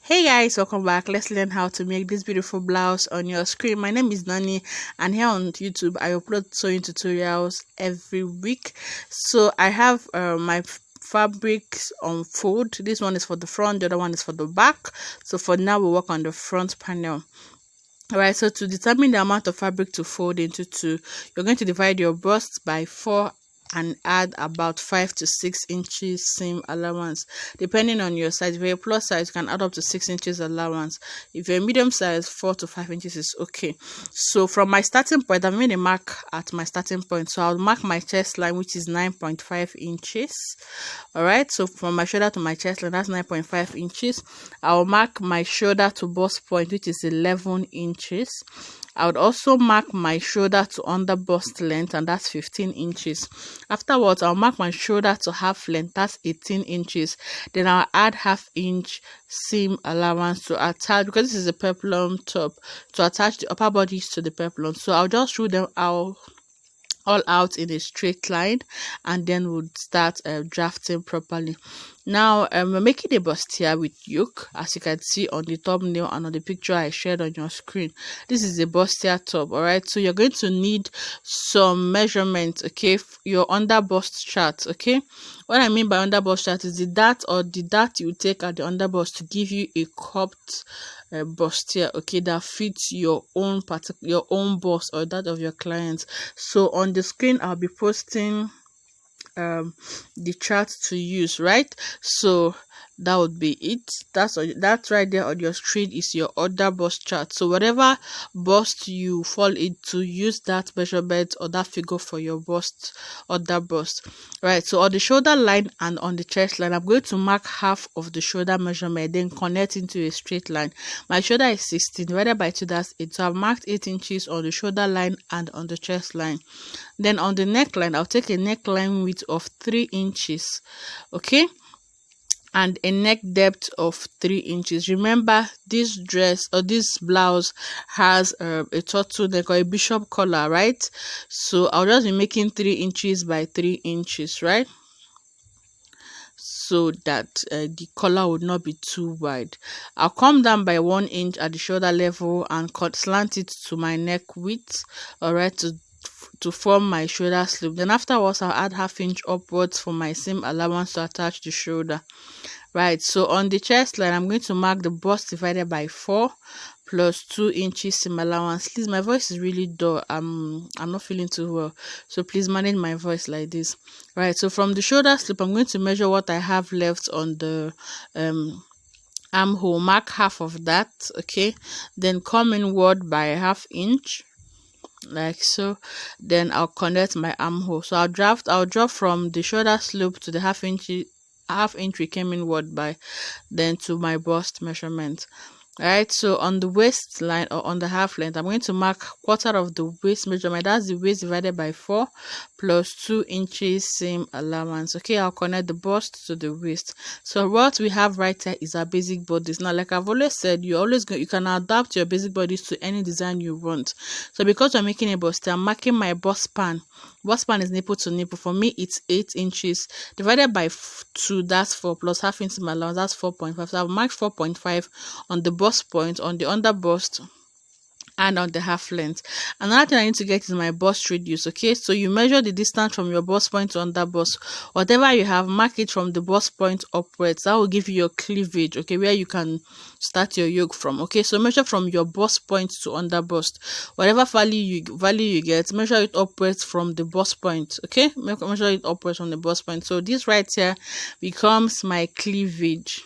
Hey guys, welcome back. Let's learn how to make this beautiful blouse on your screen. My name is Nani, and here on YouTube I upload sewing tutorials every week. So I have my fabrics on fold. This one is for the front, the other one is for the back. So for now we'll work on the front panel. Alright, so to determine the amount of fabric to fold into two, you're going to divide your bust by 4 and add about 5 to 6 inches seam allowance, depending on your size. If you're a plus size, you can add up to 6 inches allowance. If you're a medium size, 4 to 5 inches is okay. So from my starting point, I've made a mark at my starting point, so I'll mark my chest line, which is 9.5 inches. Alright, so from my shoulder to my chest line, that's 9.5 inches. I'll mark my shoulder to bust point, which is 11 inches. I would also mark my shoulder to under bust length, and that's 15 inches. Afterwards, I'll mark my shoulder to half length, that's 18 inches. Then I'll add half inch seam allowance to attach, because this is a peplum top, to attach the upper bodice to the peplum. So I'll just rule them out all out in a straight line, and then we'll start drafting properly. Now we're making a bustier with yoke, as you can see on the thumbnail and on the picture I shared on your screen. This is a bustier top. All right, so you're going to need some measurements, okay, your under bust chart. Okay, what I mean by under bust chart is the dart you take at the under bust to give you a cupped bustier, okay, that fits your own bust or that of your clients. So on the screen I'll be posting the chart to use, right? So that would be it. That's right there on your screen is your under bust chart. So whatever bust you fall into, use that measurement or that figure for your bust, under bust. Right, so on the shoulder line and on the chest line, I'm going to mark half of the shoulder measurement, then connect into a straight line. My shoulder is 16 divided by 2, that's 8. So I've marked 8 inches on the shoulder line and on the chest line. Then on the neckline, I'll take a neckline width of 3 inches, okay, and a neck depth of 3 inches. Remember, this dress or this blouse has a turtleneck or a bishop collar, right? So I'll just be making 3 inches by 3 inches, right, so that the collar would not be too wide. I'll come down by 1 inch at the shoulder level and slant it to my neck width, all right, to form my shoulder slope. Then afterwards, I'll add half inch upwards for my seam allowance to attach the shoulder. Right, so on the chest line, I'm going to mark the bust divided by 4 plus 2 inches seam allowance. Please, my voice is really dull. I'm not feeling too well, so please manage my voice like this. Right, so from the shoulder slope, I'm going to measure what I have left on the armhole. Mark half of that, okay, then come inward by ½ inch, like so. Then I'll connect my armhole. So I'll draw from the shoulder slope to the ½ inch we came inward by, then to my bust measurement. Right, so on the waistline or on the half length, I'm going to mark quarter of the waist measurement. That's the waist divided by 4 plus 2 inches seam allowance. Okay, I'll connect the bust to the waist. So what we have right here is our basic bodice. Now, like I've always said, you can adapt your basic bodice to any design you want. So because I'm making a bust, I'm marking my bust span. Bust span is nipple to nipple. For me, it's 8 inches divided by 2, that's 4, plus ½ inch seam allowance, that's 4.5. So I've marked 4.5 on the bust point, on the under bust, and on the half length. Another thing I need to get is my bust radius. Okay, so you measure the distance from your bust point to under bust. Whatever you have, mark it from the bust point upwards. That will give you your cleavage, okay, where you can start your yoke from. Okay, so measure from your bust point to under bust. Whatever value you get, measure it upwards from the bust point. Okay, measure it upwards from the bust point. So this right here becomes my cleavage.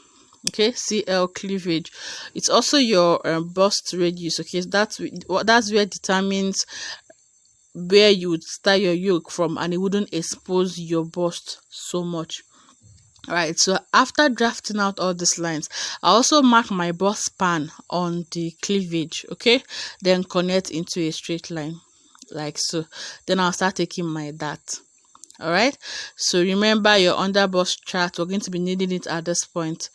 Okay, CL cleavage. It's also your bust radius. Okay, that's where determines where you would start your yoke from, and it wouldn't expose your bust so much. All right, so after drafting out all these lines, I also mark my bust span on the cleavage. Okay, then connect into a straight line like so. Then I'll start taking my dart. All right, so remember your under bust chart, we're going to be needing it at this point.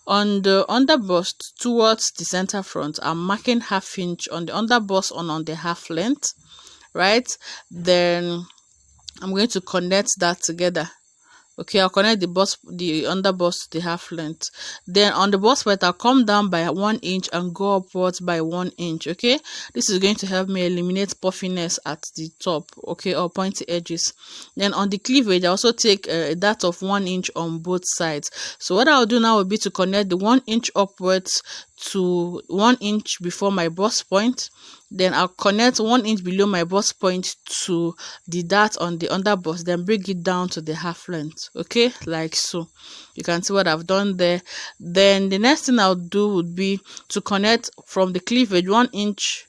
On the under bust towards the center front, I'm marking ½ inch on the under bust on the half length, right? Then I'm going to connect that together Okay, I'll connect the under bust to the half length. Then on the bust part, I'll come down by 1 inch and go upwards by 1 inch. Okay, this is going to help me eliminate puffiness at the top, okay, or pointy edges. Then on the cleavage, I also take that of 1 inch on both sides. So what I'll do now will be to connect the 1 inch upwards to 1 inch before my bust point. Then I'll connect 1 inch below my bust point to the dart on the under bust, then bring it down to the half length. Okay, like so. You can see what I've done there. Then the next thing I'll do would be to connect from the cleavage 1 inch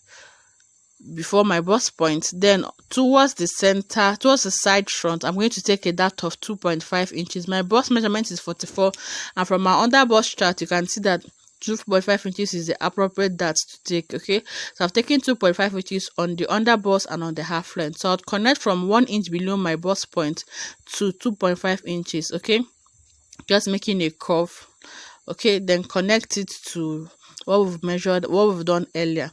before my bust point, then towards the center, towards the side front, I'm going to take a dart of 2.5 inches. My bust measurement is 44, and from my under bust chart, you can see that 2.5 inches is the appropriate dart to take. Okay, so I've taken 2.5 inches on the under bust and on the half length. So I'll connect from 1 inch below my bust point to 2.5 inches. Okay, just making a curve. Okay, then connect it to what we've measured, what we've done earlier.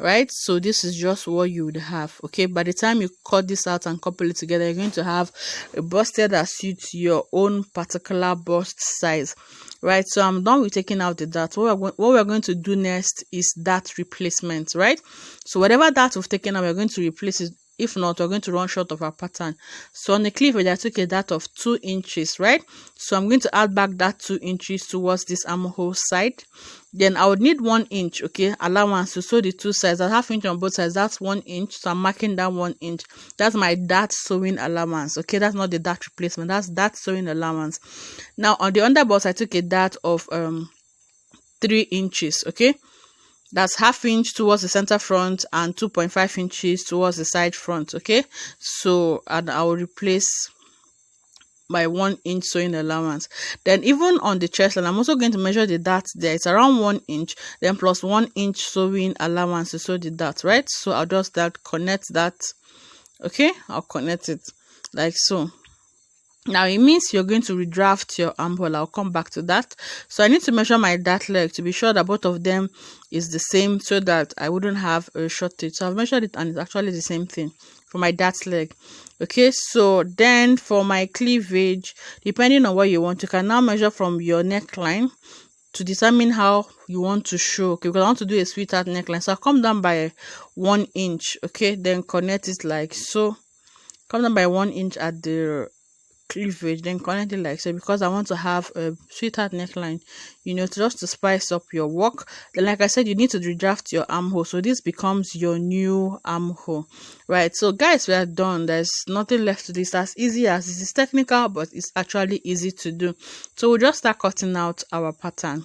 Right, so this is just what you would have. Okay, by the time you cut this out and couple it together, you're going to have a bustier that suits your own particular bust size. Right, so I'm done with taking out the dart. What we're going to do next is dart replacement. Right, so whatever dart we've taken out, we're going to replace it. If not, we're going to run short of our pattern. So on the cleavage, I took a dart of 2 inches, right? So I'm going to add back that 2 inches towards this armhole side. Then I would need 1 inch, okay, allowance to sew the two sides. A half inch on both sides, that's 1 inch. So I'm marking that 1 inch. That's my dart sewing allowance, okay? That's not the dart replacement, that's dart sewing allowance. Now on the underbust, I took a dart of 3 inches, okay? That's half inch towards the center front and 2.5 inches towards the side front. Okay, so and I will replace my 1 inch sewing allowance. Then even on the chest line, I'm also going to measure the dart there. It's around 1 inch, then plus 1 inch sewing allowance to sew the dart, right? So I'll just connect that. Okay, I'll connect it like so. Now it means you're going to redraft your armhole. I'll come back to that. So I need to measure my dart leg to be sure that both of them is the same, so that I wouldn't have a shortage. So I've measured it and it's actually the same thing for my dart leg. Okay, so then for my cleavage, depending on what you want, you can now measure from your neckline to determine how you want to show. Okay, because I want to do a sweetheart neckline, so I'll come down by 1 inch. Okay, then connect it like so. Come down by 1 inch at the cleavage, then connect it like so, because I want to have a sweetheart neckline, you know, just to spice up your work. Then like I said, you need to redraft your armhole, so this becomes your new armhole. Right, so guys, we are done. There's nothing left to this. As easy as this is technical, but it's actually easy to do. So we'll just start cutting out our pattern.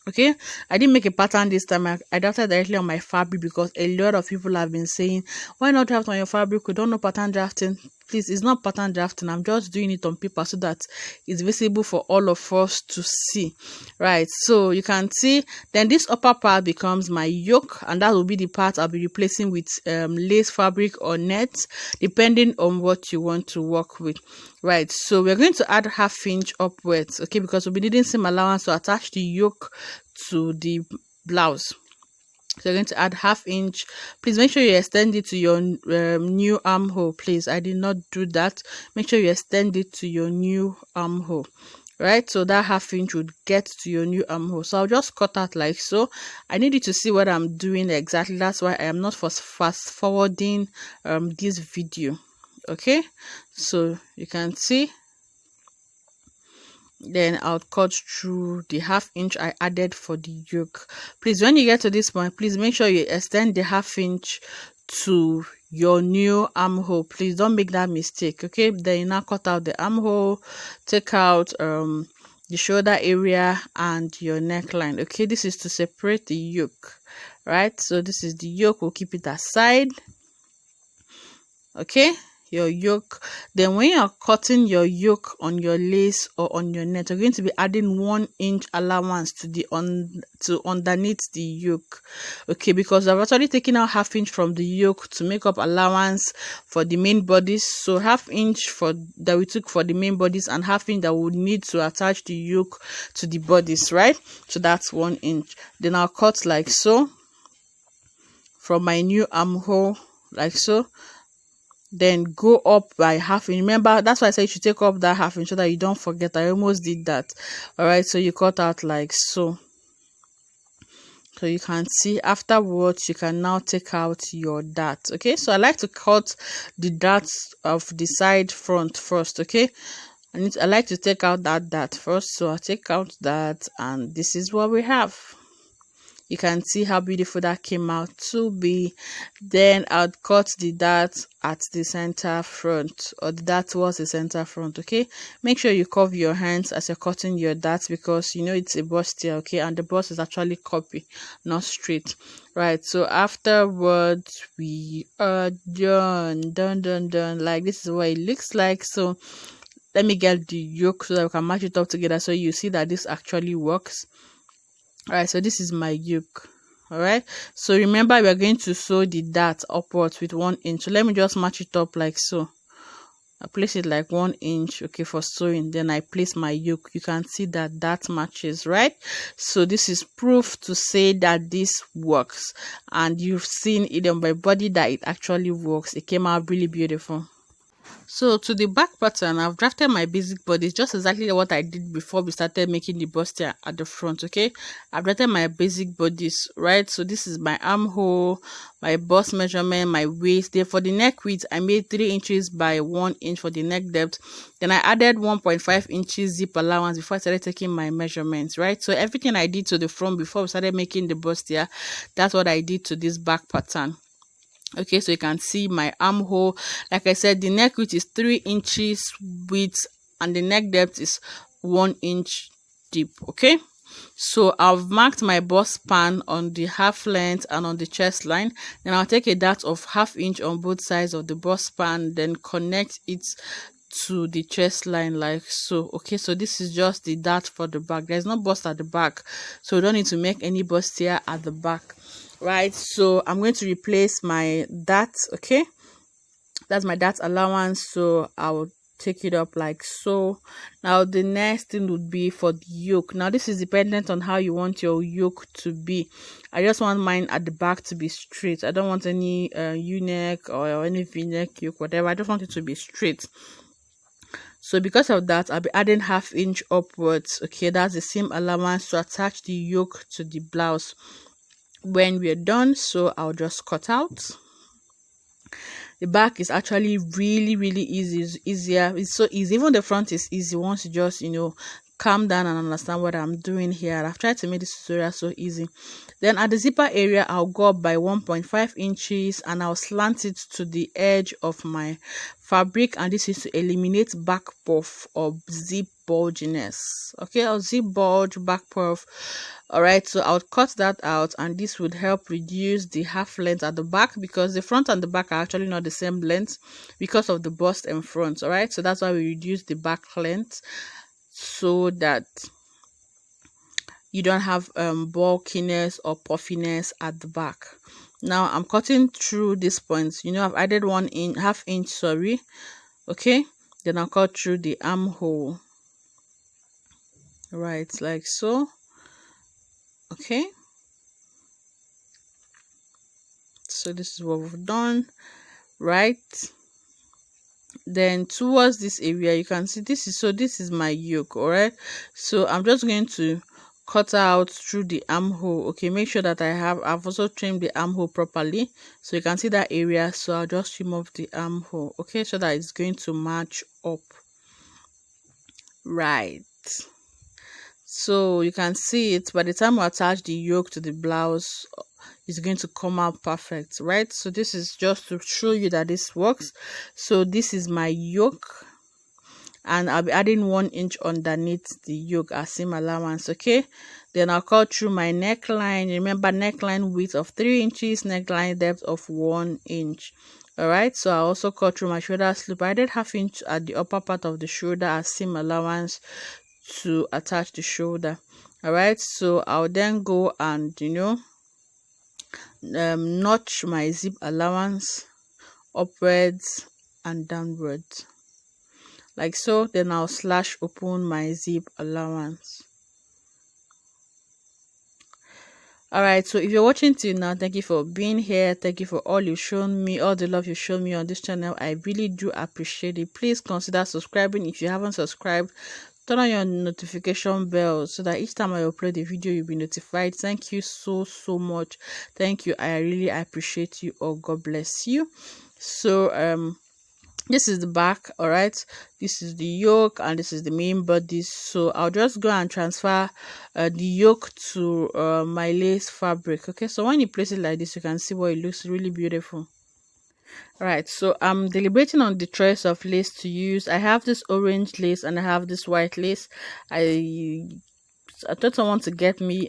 Okay, I didn't make a pattern this time. I drafted directly on my fabric because a lot of people have been saying, why not draft on your fabric? We don't know pattern drafting. Please, it's not pattern drafting. I'm just doing it on paper so that it's visible for all of us to see. Right, so you can see, then this upper part becomes my yoke, and that will be the part I'll be replacing with lace fabric or net, depending on what you want to work with. Right, so we're going to add half inch upwards, okay, because we'll be needing seam allowance to attach the yoke to the blouse. So you're going to add half inch. Please make sure you extend it to your new armhole. Please, I did not do that. Make sure you extend it to your new armhole. Right, so that half inch would get to your new armhole. So I'll just cut out like so. I need you to see what I'm doing exactly. That's why I am not fast forwarding this video. Okay, so you can see. Then I'll cut through the half inch I added for the yoke. Please, when you get to this point, please make sure you extend the half inch to your new armhole. Please don't make that mistake. Okay, then you now cut out the armhole, take out the shoulder area and your neckline. Okay, this is to separate the yoke. Right, so this is the yoke. We'll keep it aside. Okay, your yoke. Then when you're cutting your yoke on your lace or on your net, you're going to be adding 1 inch allowance to the underneath the yoke. Okay, because I've actually taken out half inch from the yoke to make up allowance for the main bodice. So half inch that we took for the main bodice, and half inch that we would need to attach the yoke to the bodice, right? So that's 1 inch. Then I'll cut like so from my new armhole, like so. then go up by half inch. Remember, that's why I said you should take up that half inch so that you don't forget. I almost did that. All right, so you cut out like so. So you can see afterwards you can now take out your dart. Okay, so I like to cut the darts of the side front first. Okay, I like to take out that dart first, so I take out that, and this is what we have. You can see how beautiful that came out to be. Then I'll cut the dart at the center front, or the dart towards the center front. Okay, make sure you cover your hands as you're cutting your dart, because you know it's a bustier. Okay, and the bust is actually copy, not straight. Right, so afterwards we are done. Like, this is what it looks like. So let me get the yoke so that we can match it up together, so you see that this actually works. All right, so this is my yoke. All right, so remember, we are going to sew the dart upwards with 1 inch. So let me just match it up like so. I place it like 1 inch, okay, for sewing. Then I place my yoke. You can see that that matches, right? So this is proof to say that this works, and you've seen it on my body that it actually works. It came out really beautiful. So to the back pattern, I've drafted my basic bodice, just exactly what I did before we started making the bustier at the front. Okay, I've drafted my basic bodice, right? So this is my armhole, my bust measurement, my waist. There for the neck width, I made 3 inches by 1 inch for the neck depth. Then I added 1.5 inches zip allowance before I started taking my measurements, right? So everything I did to the front before we started making the bustier, that's what I did to this back pattern. Okay, so you can see my armhole. Like I said, the neck width is 3 inches width, and the neck depth is 1 inch deep. Okay, so I've marked my bust span on the half length and on the chest line. Then I'll take a dart of 1/2 inch on both sides of the bust span, then connect it to the chest line like so. Okay, so this is just the dart for the back. There's no bust at the back, so we don't need to make any bustier at the back. Right, so I'm going to replace my dart. Okay, that's my dart allowance, so I'll take it up like so. Now the next thing would be for the yoke. Now this is dependent on how you want your yoke to be. I just want mine at the back to be straight. I don't want any u-neck or any v-neck yoke, whatever. I just want it to be straight. So because of that, I'll be adding 1/2 inch upwards. Okay, that's the same allowance to attach the yoke to the blouse when we're done. So I'll just cut out. The back is actually really easy. It's easier. It's so easy. Even the front is easy once you just calm down and understand what I'm doing here. I've tried to make this tutorial so easy. Then at the zipper area, I'll go up by 1.5 inches and I'll slant it to the edge of my fabric, and this is to eliminate back puff or zip bulginess. Okay, I'll zip bulge, back puff. All right, so I'll cut that out, and this would help reduce the half length at the back, because the front and the back are actually not the same length because of the bust in front. All right, so that's why we reduce the back length, so that you don't have bulkiness or puffiness at the back. Now I'm cutting through these points. I've added 1.5 inch, sorry. Okay, then I'll cut through the armhole, right, like so. Okay, so this is what we've done, right? Then towards this area, you can see this is my yoke. All right, so I'm just going to cut out through the armhole. Okay, make sure that I've also trimmed the armhole properly, so you can see that area. So I'll just trim off the armhole, okay, so that it's going to match up, right? So you can see it. By the time we attach the yoke to the blouse, it's going to come out perfect, right? So this is just to show you that this works. So this is my yoke, and I'll be adding 1 inch underneath the yoke as seam allowance. Okay, then I'll cut through my neckline. Remember, neckline width of 3 inches, neckline depth of 1 inch. All right, so I also cut through my shoulder slope. I did 1/2 inch at the upper part of the shoulder as seam allowance to attach the shoulder. All right, so I'll then go and notch my zip allowance upwards and downwards like so. Then I'll slash open my zip allowance. All right, so if you're watching till now, thank you for being here. Thank you for all you've shown me, all the love you've shown me on this channel. I really do appreciate it. Please consider subscribing if you haven't subscribed. Turn on your notification bell so that each time I upload a video, you'll be notified. Thank you so much. Thank you. I really appreciate you. Oh, God bless you. So this is the back. All right, this is the yoke and this is the main bodice. So I'll just go and transfer the yoke to my lace fabric. Okay, so when you place it like this, you can see what it looks really beautiful. All right, so I'm deliberating on the choice of lace to use. I have this orange lace and I have this white lace. I thought someone to get me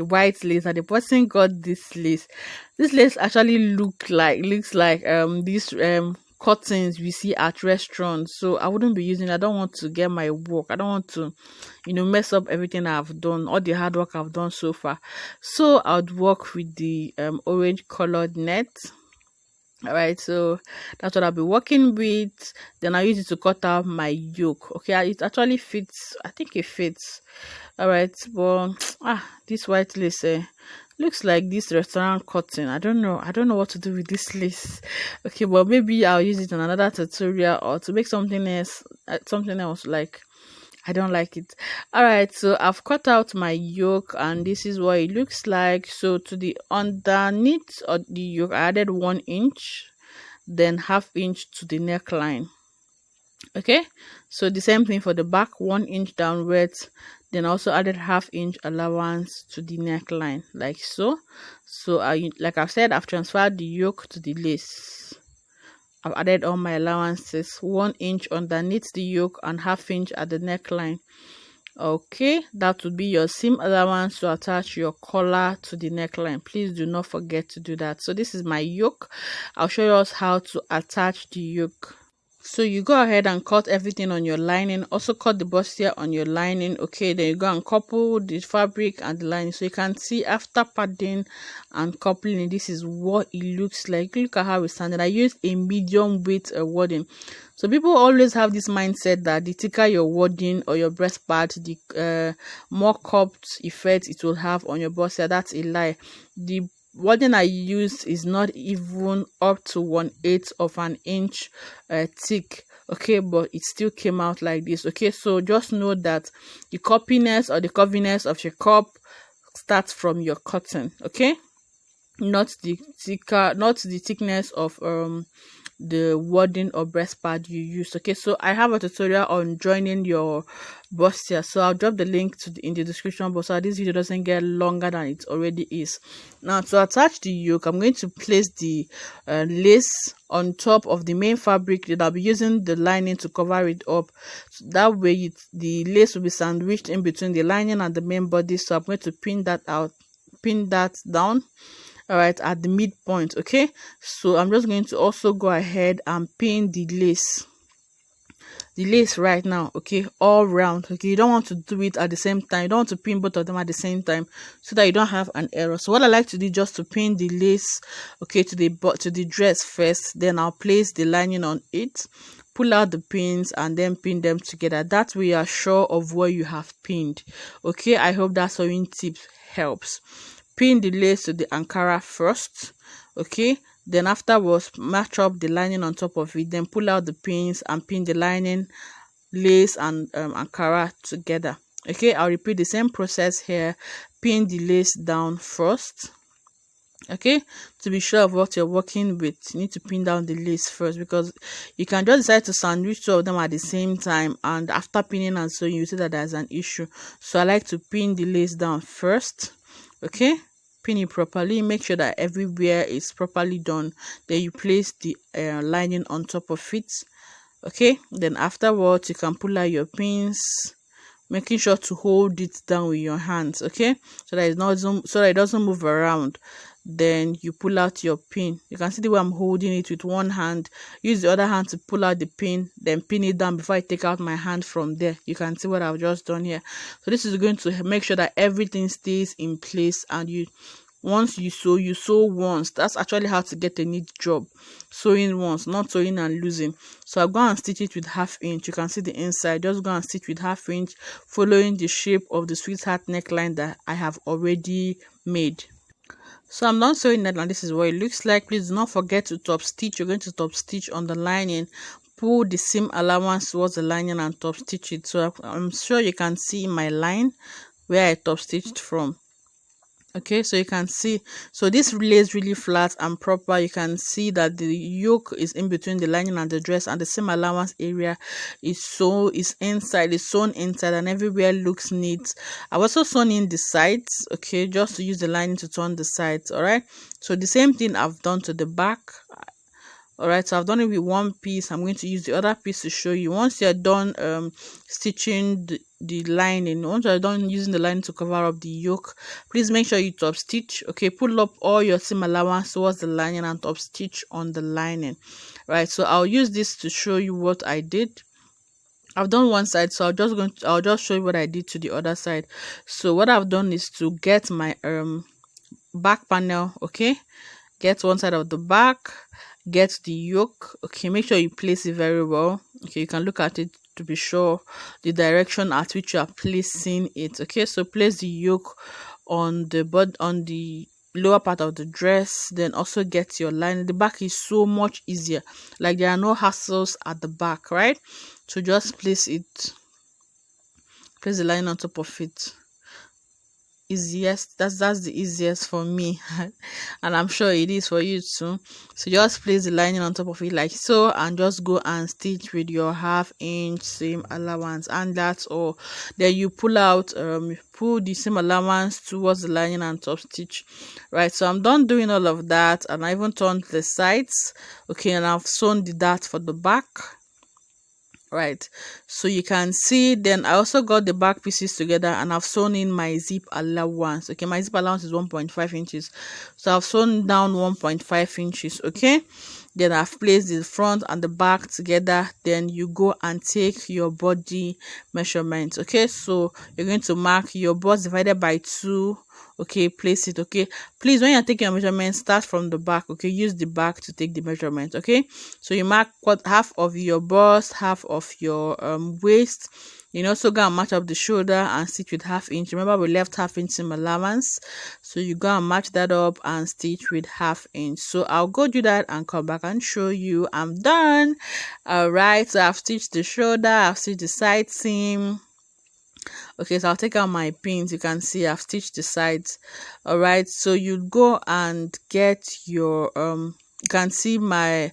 white lace, and the person got this lace. This lace actually looks like these curtains we see at restaurants. So I wouldn't be using it. I don't want to get my work. I don't want to, mess up everything I've done, all the hard work I've done so far. So I'd work with the orange colored net. All right, so that's what I'll be working with. Then I use it to cut out my yoke. Okay, it actually fits. I think it fits. All right, but this white lace looks like this restaurant curtain. I don't know what to do with this lace. Okay, but maybe I'll use it in another tutorial or to make something else. Like, I don't like it. All right, so I've cut out my yoke and this is what it looks like. So to the underneath of the yoke, I added 1 inch, then 1/2 inch to the neckline. Okay, so the same thing for the back, 1 inch downwards, then also added 1/2 inch allowance to the neckline, like so. So like I've said, I've transferred the yoke to the lace. I've added all my allowances, 1 inch underneath the yoke and 1/2 inch at the neckline. Okay, that would be your seam allowance to attach your collar to the neckline. Please do not forget to do that. So this is my yoke. I'll show you how to attach the yoke. So you go ahead and cut everything on your lining. Also cut the bustier on your lining. Okay, then you go and couple the fabric and the lining. So you can see after padding and coupling, this is what it looks like. Look at how it's standing. I used a medium weight wadding. So people always have this mindset that the thicker your wadding or your breast pad, the more cupped effect it will have on your bustier. That's a lie. The wadding I used is not even up to 1/8 of an inch thick. Okay, but it still came out like this. Okay, so just know that the cuppiness or the curviness of your cup starts from your cotton. Okay, not the thickness of the wadding or breast pad you use. Okay, so I have a tutorial on joining your bustier, so I'll drop the link in the description box so this video doesn't get longer than it already is. Now to attach the yoke, I'm going to place the lace on top of the main fabric that I'll be using the lining to cover it up. So that way the lace will be sandwiched in between the lining and the main body. So I'm going to pin that down, all right, at the midpoint. Okay, so I'm just going to also go ahead and pin the lace right now. Okay, all round. Okay, you don't want to do it at the same time. You don't want to pin both of them at the same time so that you don't have an error. So what I like to do is just to pin the lace, okay, to the dress first, then I'll place the lining on it, pull out the pins and then pin them together. That way you are sure of where you have pinned. Okay, I hope that sewing tip helps. Pin the lace to the ankara first. Okay, then afterwards match up the lining on top of it, then pull out the pins and pin the lining, lace and ankara together. Okay, I'll repeat the same process here. Pin the lace down first. Okay, to be sure of what you're working with, you need to pin down the lace first, because you can just decide to sandwich 2 of them at the same time, and after pinning and sewing you see that there's an issue. So I like to pin the lace down first. Okay, pin it properly, make sure that everywhere is properly done, then you place the lining on top of it. Okay, then afterwards you can pull out your pins, making sure to hold it down with your hands. Okay, so that it doesn't move around. Then you pull out your pin. You can see the way I'm holding it with one hand. Use the other hand to pull out the pin, then pin it down before I take out my hand from there. You can see what I've just done here. So this is going to make sure that everything stays in place, and once you sew once. That's actually how to get a neat job. Sewing once, not sewing and losing. So I'll go and stitch it with 1/2 inch. You can see the inside. Just go and stitch with 1/2 inch, following the shape of the sweetheart neckline that I have already made. So I'm done sewing that, and this is what it looks like. Please do not forget to top stitch. You're going to top stitch on the lining, pull the seam allowance towards the lining and top stitch it. So I'm sure you can see my line where I top stitched from. Okay, so you can see, so this lays really flat and proper. You can see that the yoke is in between the lining and the dress, and the seam allowance area is sewn inside, and everywhere looks neat. I've also sewn in the sides, okay, just to use the lining to turn the sides. All right, so the same thing I've done to the back. All right, so I've done it with one piece. I'm going to use the other piece to show you. Once you're done stitching the lining, once you're done using the lining to cover up the yoke, please make sure you top stitch. Okay, pull up all your seam allowance towards the lining and top stitch on the lining. Right, so I'll use this to show you what I did. I've done one side, so I'll just show you what I did to the other side. So what I've done is to get my back panel. Okay, get one side of the back, get the yoke. Okay, make sure you place it very well. Okay, you can look at it to be sure the direction at which you are placing it. Okay, so place the yoke on the lower part of the dress, then also get your line. The back is so much easier, like there are no hassles at the back, right? So just place the line on top of it. Easiest, that's the easiest for me and I'm sure it is for you too. So just place the lining on top of it like so, and just go and stitch with your 1/2 inch seam allowance, and that's all. Then you pull the seam allowance towards the lining and top stitch. Right, so I'm done doing all of that, and I even turned the sides. Okay, and I've sewn the dart for the back. Right, so you can see, then I also got the back pieces together, and I've sewn in my zip allowance. Okay, my zip allowance is 1.5 inches, so I've sewn down 1.5 inches. Okay, then I've placed the front and the back together. Then you go and take your body measurements. Okay, so you're going to mark your bust divided by 2. Okay, place it. Okay, please, when you're taking your measurement, start from the back. Okay, use the back to take the measurement. Okay, so you mark half of your bust, half of your waist. You know, so go and match up the shoulder and stitch with 1/2 inch. Remember, we left 1/2 inch seam allowance, so you go and match that up and stitch with 1/2 inch. So I'll go do that and come back and show you I'm done. All right, so I've stitched the shoulder, I've stitched the side seam. Okay, so I'll take out my pins. You can see I've stitched the sides. All right, so you go and get your you can see my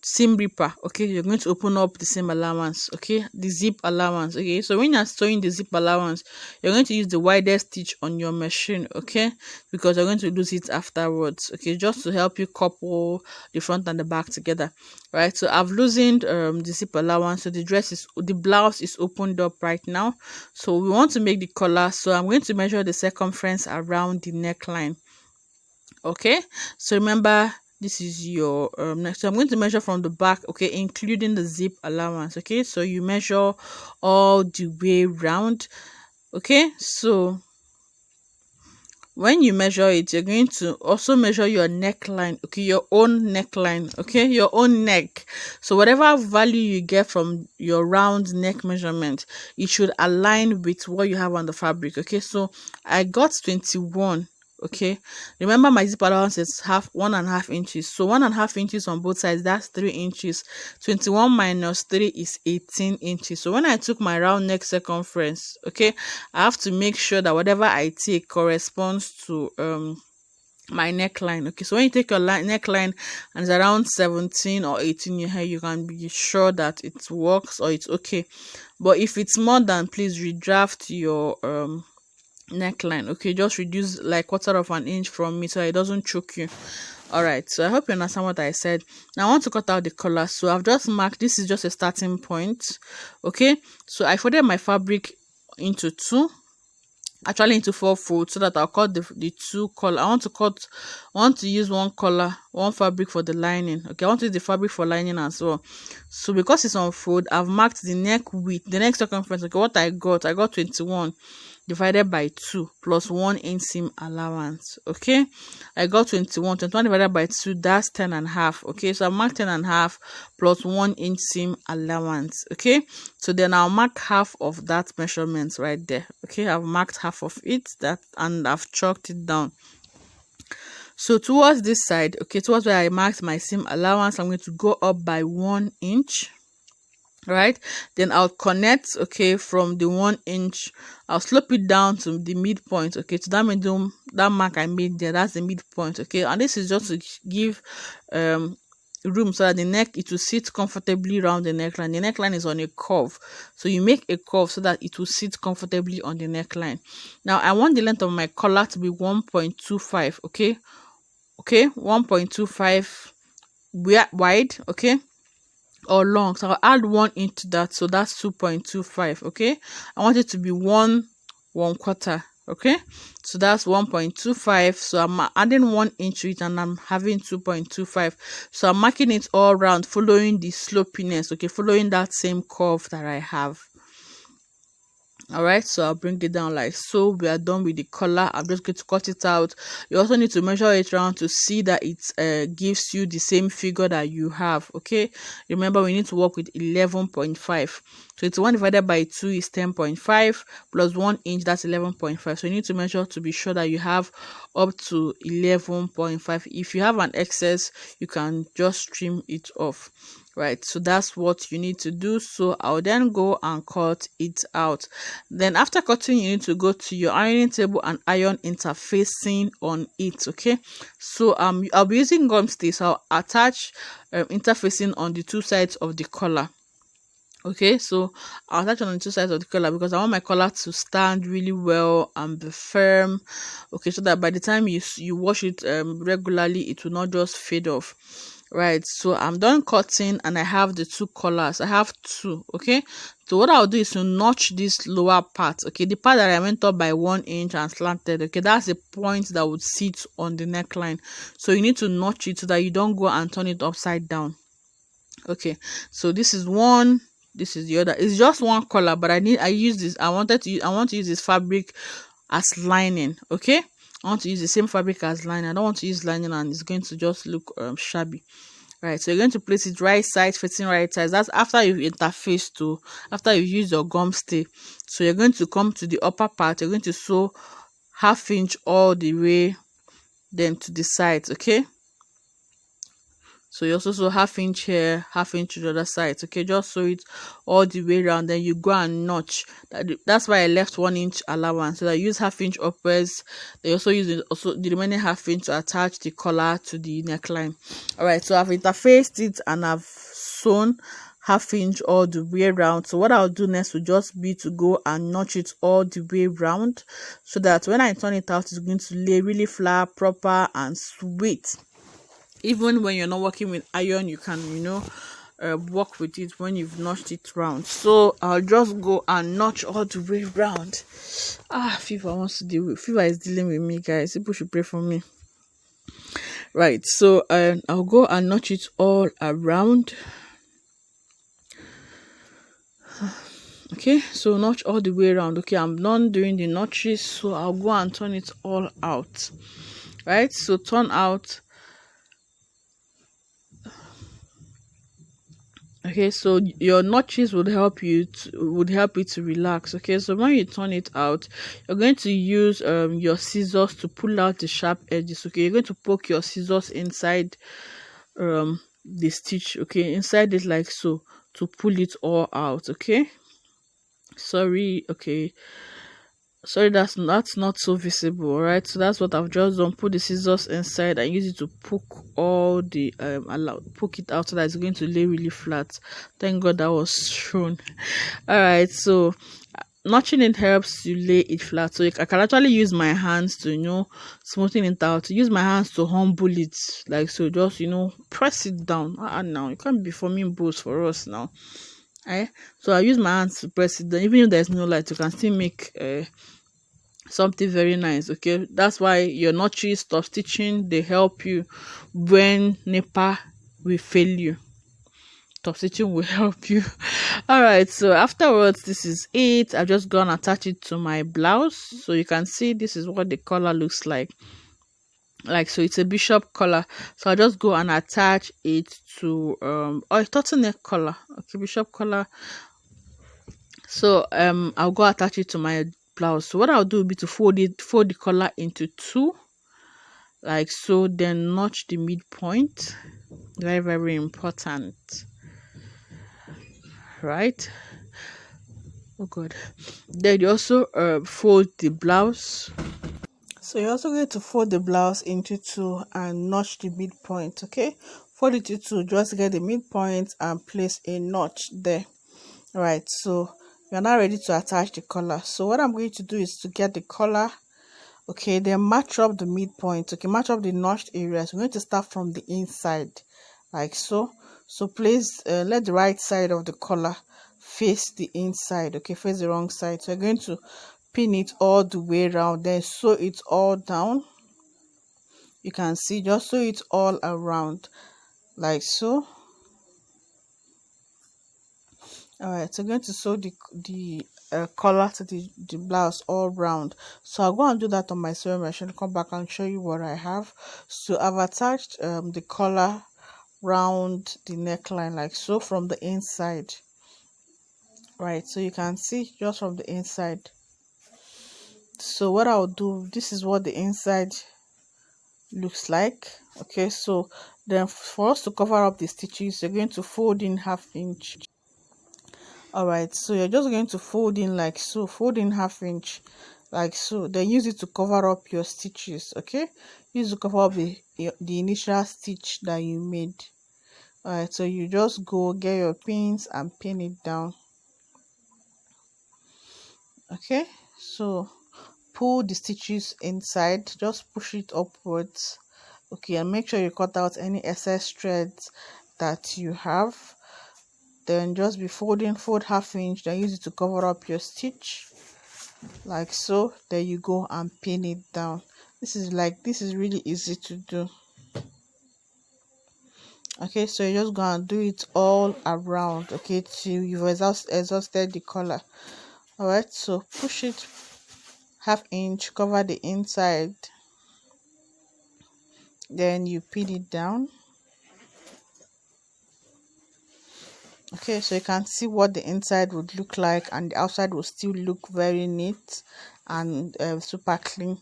seam ripper. Okay, you're going to open up the seam allowance. Okay, the zip allowance. Okay, so when you're sewing the zip allowance, you're going to use the widest stitch on your machine. Okay, because you're going to lose it afterwards. Okay, just to help you couple the front and the back together. Right, so I've loosened the zip allowance, so the blouse is opened up right now. So we want to make the collar, so I'm going to measure the circumference around the neckline. Okay, so remember, this is your next. So I'm going to measure from the back, okay, including the zip allowance. Okay, so you measure all the way round. Okay, so when you measure it, you're going to also measure your neckline. Okay, your own neckline. Okay, your own neck. So whatever value you get from your round neck measurement, it should align with what you have on the fabric. Okay, so I got 21. Okay, remember my zip allowance is 1.5 inches, so 1.5 inches on both sides, that's 3 inches. 21 minus 3 is 18 inches. So when I took my round neck circumference, okay, I have to make sure that whatever I take corresponds to my neckline. Okay, so when you take your neckline and it's around 17 or 18, you can be sure that it works or it's okay. But if it's more than, please redraft your neckline. Okay, just reduce like 1/4 inch from me so it doesn't choke you. All right, so I hope you understand what I said. Now I want to cut out the collar, so I've just marked, this is just a starting point. Okay, so I folded my fabric into 2, actually into 4 folds, so that I'll cut the 2 collar. I want to use one collar, one fabric for the lining. Okay, I want to use the fabric for lining as well. So because it's on fold, I've marked the neck width, the neck circumference. Okay, what I got 21 divided by 2 plus 1 inch seam allowance. Okay, I got 21 divided by 2, that's 10.5. Okay, so I marked 10.5 plus 1 inch seam allowance. Okay, so then I'll mark half of that measurement right there. Okay, I've marked half of it, and I've chalked it down. So towards this side, okay, towards where I marked my seam allowance, I'm going to go up by 1 inch. Right, then I'll connect, okay, from the 1 inch. I'll slope it down to the midpoint, okay, to that medium, that mark I made there, that's the midpoint, okay. And this is just to give room so that the neck, it will sit comfortably around the neckline. The neckline is on a curve, so you make a curve so that it will sit comfortably on the neckline. Now I want the length of my collar to be 1.25, okay, 1.25 wide, okay, or long. So I'll add 1 inch to that, so that's 2.25, okay. I want it to be one quarter, okay, so that's 1.25. So I'm adding 1 inch to it and I'm having 2.25. so I'm marking it all around, following the slopiness, okay, following that same curve that I have. All right, so I'll bring it down like so. We are done with the collar. I'm just going to cut it out. You also need to measure it around to see that it gives you the same figure that you have, okay. Remember, we need to work with 11.5, so it's 1 divided by 2 is 10.5 plus 1 inch, that's 11.5. so you need to measure to be sure that you have up to 11.5. if you have an excess, you can just trim it off. Right, so that's what you need to do. So I'll then go and cut it out. Then after cutting, you need to go to your ironing table and iron interfacing on it, okay. So I'll be using gum stay, so I'll attach interfacing on the two sides of the collar. Okay, so I'll attach on the two sides of the collar because I want my collar to stand really well and be firm, okay, so that by the time you wash it regularly, it will not just fade off. Right, so I'm done cutting and I have the two collars. I have two, okay. So what I'll do is to notch this lower part, okay, the part that I went up by 1 inch and slanted, okay, that's the point that would sit on the neckline. So you need to notch it so that you don't go and turn it upside down. Okay, so this is one, this is the other. It's just one collar, but I want to use this fabric as lining, okay. I want to use the same fabric as lining. I don't want to use lining and it's going to just look shabby. Right, so you're going to place it right side facing right side. That's after you've interfaced to, after you use your gum stay. So you're going to come to the upper part, you're going to sew 1/2 inch all the way then to the sides, okay. So you also sew 1/2 inch here, 1/2 inch to the other side, okay. Just sew it all the way around, then you go and notch. That's why I left 1 inch allowance, so I use 1/2 inch upwards. They also use the remaining 1/2 inch to attach the collar to the neckline. All right, so I've interfaced it and I've sewn 1/2 inch all the way around. So what I'll do next will just be to go and notch it all the way around, so that when I turn it out, it's going to lay really flat, proper and sweet. Even when you're not working with iron, you can, work with it when you've notched it round. So I'll just go and notch all the way round. Fever is dealing with me, guys. People should pray for me. Right, so I'll go and notch it all around. Okay, so notch all the way around. Okay, I'm done doing the notches, so I'll go and turn it all out. Right, so turn out. Okay, so your notches would help you to relax. Okay, so when you turn it out, you're going to use your scissors to pull out the sharp edges. Okay, you're going to poke your scissors inside the stitch, okay, inside it like so, to pull it all out. Okay, sorry, that's not so visible. All right, so that's what I've just done. Put the scissors inside and use it to poke all the poke it out so that it's going to lay really flat. Thank God that was shown. All right, so notching it helps you lay it flat. So I can actually use my hands to smoothen it out. Use my hands to humble it like so. Just press it down. Now you can't be forming bows for us now. So I use my hands to press it down. Even if there's no light, you can still make something very nice. Okay, that's why your notches, stop stitching, they help you when NEPA will fail you. Top stitching will help you. All right, so afterwards, this is it. I've just gone and attach it to my blouse, so you can see this is what the collar looks like. So it's a bishop collar, so I'll just go and attach it to a turtleneck collar. Okay, bishop collar. So I'll go attach it to my blouse. So what I'll do will be to fold the collar into two, like so, then notch the midpoint. Very, very important, right? Oh god. Then you also fold the blouse. So you're also going to fold the blouse into two and notch the midpoint. Okay, fold it into two, just get the midpoint and place a notch there. All right, so you're now ready to attach the collar. So what I'm going to do is to get the collar. Okay, then match up the midpoint. Okay, match up the notched areas. We're going to start from the inside, like so. So place, let the right side of the collar face the inside. Okay, face the wrong side. So you're going to pin it all the way around, then sew it all down. You can see, just sew it all around, like so. All right, so I'm going to sew the collar to the blouse all round. So I'll go and do that on my sewing machine, come back and show you what I have. So I've attached the collar round the neckline, like so, from the inside. Right, so you can see just from the inside. So what I'll do, this is what the inside looks like. Okay, so then for us to cover up the stitches, you're going to fold in 1/2 inch. All right, so you're just going to fold in like so, fold in 1/2 inch, like so, then use it to cover up your stitches. Okay, use to cover up the initial stitch that you made. All right, so you just go get your pins and pin it down. Okay, so pull the stitches inside, just push it upwards. Okay, and make sure you cut out any excess threads that you have. Then just be folding, fold 1/2 inch, then use it to cover up your stitch, like so. There you go, and pin it down. This is really easy to do. Okay, so you just go and do it all around, okay, till you've exhausted the collar. All right, so push it 1/2 inch, cover the inside, then you pin it down. Okay, so you can see what the inside would look like, and the outside will still look very neat and super clean.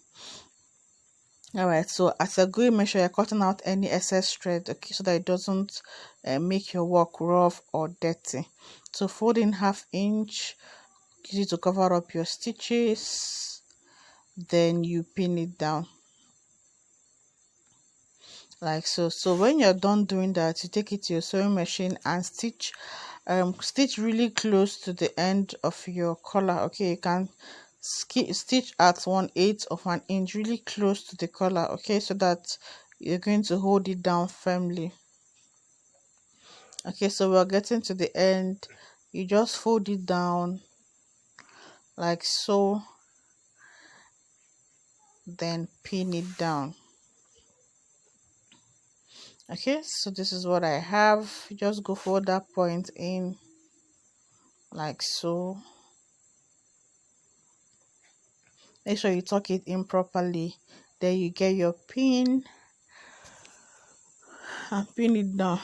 All right, so as you're going, make sure you're cutting out any excess thread, okay, so that it doesn't make your work rough or dirty. So fold in 1/2 inch, use it to cover up your stitches, then you pin it down, like so. So when you're done doing that, you take it to your sewing machine and stitch really close to the end of your collar. Okay, you can stitch at 1/8 of an inch, really close to the collar. Okay, so that you're going to hold it down firmly. Okay, so we're getting to the end. You just fold it down like so, then pin it down. Okay, so this is what I have. Just go for that point in, like so. Make sure you tuck it in properly. Then you get your pin and pin it down.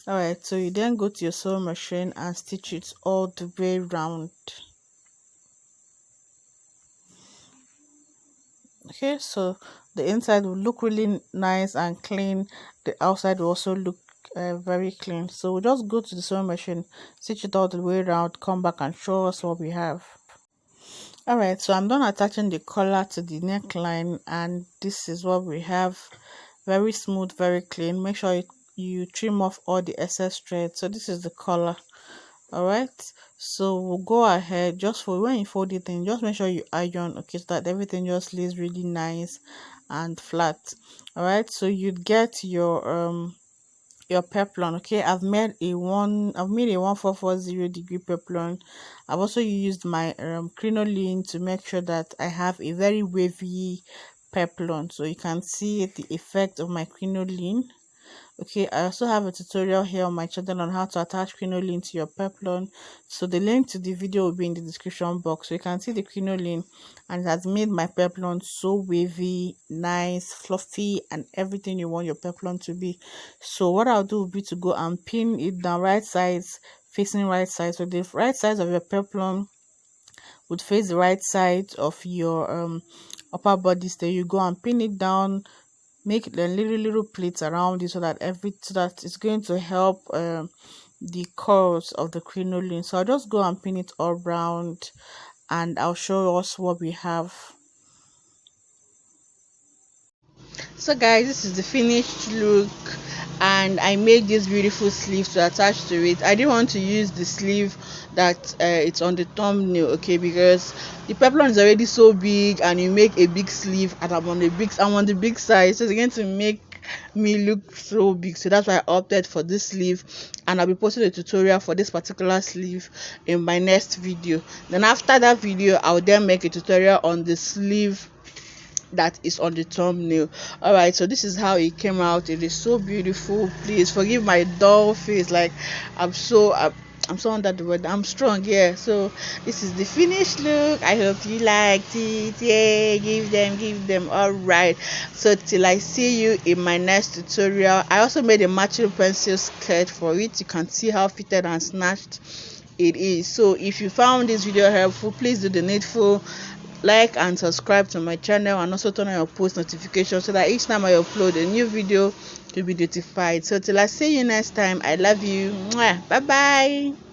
All right, so you then go to your sewing machine and stitch it all the way round. Okay, so the inside will look really nice and clean. The outside will also look very clean. So we'll just go to the sewing machine, stitch it all the way around, come back and show us what we have. All right, so I'm done attaching the collar to the neckline, and this is what we have. Very smooth, very clean. Make sure you trim off all the excess thread. So this is the collar. All right, so we'll go ahead, just for when you fold it in, just make sure you iron, okay, so that everything just lays really nice and flat. All right, so you'd get your peplum. Okay, I've made a 1440 degree peplum. I've also used my crinoline to make sure that I have a very wavy peplum, so you can see the effect of my crinoline. Okay, I also have a tutorial here on my channel on how to attach crinoline to your peplum. So the link to the video will be in the description box. So you can see the crinoline, and it has made my peplum so wavy, nice, fluffy, and everything you want your peplum to be. So what I'll do will be to go and pin it down right sides, facing right side. So the right sides of your peplum would face the right side of your upper bodice, then you go and pin it down, make the little plates around it, so that it's going to help the curves of the crinoline. So I'll just go and pin it all round, and I'll show us what we have. So guys, this is the finished look, and I made this beautiful sleeve to attach to it. I didn't want to use the sleeve that it's on the thumbnail, okay, because the peplum is already so big, and you make a big sleeve and I'm on the big size, so it's going to make me look so big. So that's why I opted for this sleeve, and I'll be posting a tutorial for this particular sleeve in my next video. Then after that video, I'll then make a tutorial on the sleeve that is on the thumbnail. All right, so this is how it came out. It is so beautiful. Please forgive my dull face, like I'm so under the weather. I'm strong, yeah. So this is the finished look. I hope you liked it. Yeah, give them. All right, so till I see you in my next tutorial. I also made a matching pencil skirt for it. You can see how fitted and snatched it is. So if you found this video helpful, please do the needful, like and subscribe to my channel, and also turn on your post notifications so that each time I upload a new video you'll be notified. So till I see you next time, I love you. Mwah. Bye bye.